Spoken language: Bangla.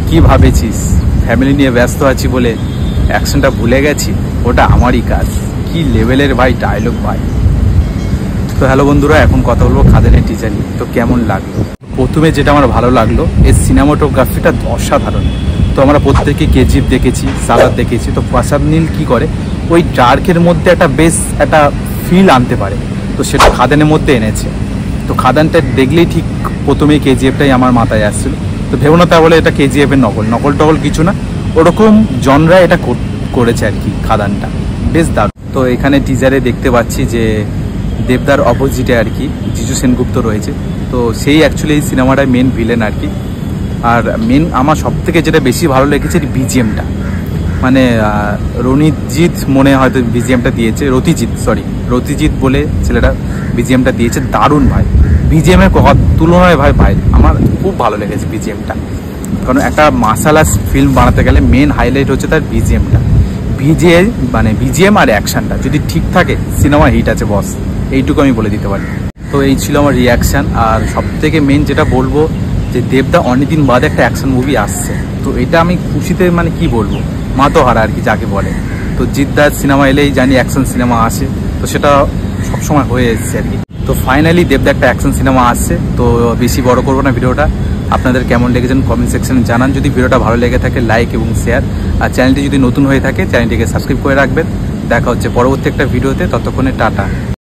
কি ভাবেছিস ফ্যামিলি নিয়ে ব্যস্ত আছি বলে অ্যাকশনটা ভুলে গেছি? ওটা আমারই কাজ। কি লেভেলের ভাই ডায়লগ ভাই। তো হ্যালো বন্ধুরা, এখন কথা বলবো খাদানের টিজার নিয়ে। তো কেমন লাগলো? প্রথমে যেটা আমার ভালো লাগলো, এর সিনেমাটোগ্রাফিটা অসাধারণ। তো আমরা প্রত্যেকে কেজিএফ দেখেছি, সালাদ দেখেছি। তো প্রসাদ নীল কী করে, ওই ডার্কের মধ্যে একটা বেশ একটা ফিল আনতে পারে, তো সেটা খাদানের মধ্যে এনেছে। তো খাদানটা দেখলেই ঠিক প্রথমেই কেজিএফটাই আমার মাথায় আসছিল। তো ভেবো না তা বলে এটা কেজিএফের নকল টকল কিছু না, ওরকম জনরা এটা করেছে আর কি। খাদানটা বেশ দারুণ। তো এখানে টিজারে দেখতে পাচ্ছি যে দেবদার অপোজিটে আর কি জিজু সেনগুপ্ত রয়েছে। তো সেই অ্যাকচুয়ালি এই সিনেমাটার মেন ভিলেন আর কি। আর মেন আমার সব থেকে যেটা বেশি ভালো লেগেছে বিজিএমটা, মানে রণিতজিৎ মনে হয়তো বিজিএমটা দিয়েছে, রতিজিৎ বলে ছেলেটা বিজিএমটা দিয়েছে। দারুণ ভাই, বিজিএমের তুলনায় ভাই আমার খুব ভালো লেগেছে বিজিএমটা। কারণ একটা মাসালা ফিল্ম বানাতে গেলে মেন হাইলাইট হচ্ছে তার বিজিএমটা। বিজিএম আর অ্যাকশনটা যদি ঠিক থাকে, সিনেমা হিট আছে বস, এইটুকু আমি বলে দিতে পারি। তো এই ছিল আমার রিয়াকশান। আর সব থেকে মেন যেটা বলবো যে দেবদা অনেকদিন বাদে একটা অ্যাকশন মুভি আসছে। তো এটা আমি খুশিতে মানে কি বলবো, মাতোহারা আর কি যাকে বলে। তো জিদ্দার সিনেমা এলেই জানি অ্যাকশন সিনেমা আসে, তো সেটা সবসময় হয়ে এসছে আর কি। তো ফাইনালি দেবদা একটা অ্যাকশন সিনেমা আসছে। তো বেশি বড় করবো না ভিডিওটা। আপনাদের কেমন লেগেছেন কমেন্ট সেকশনে জানান। যদি ভিডিওটা ভালো লেগে থাকে লাইক এবং শেয়ার, আর চ্যানেলটি যদি নতুন হয়ে থাকে চ্যানেলটিকে সাবস্ক্রাইব করে রাখবেন। দেখা হচ্ছে পরবর্তী একটা ভিডিওতে, ততক্ষণে টাটা।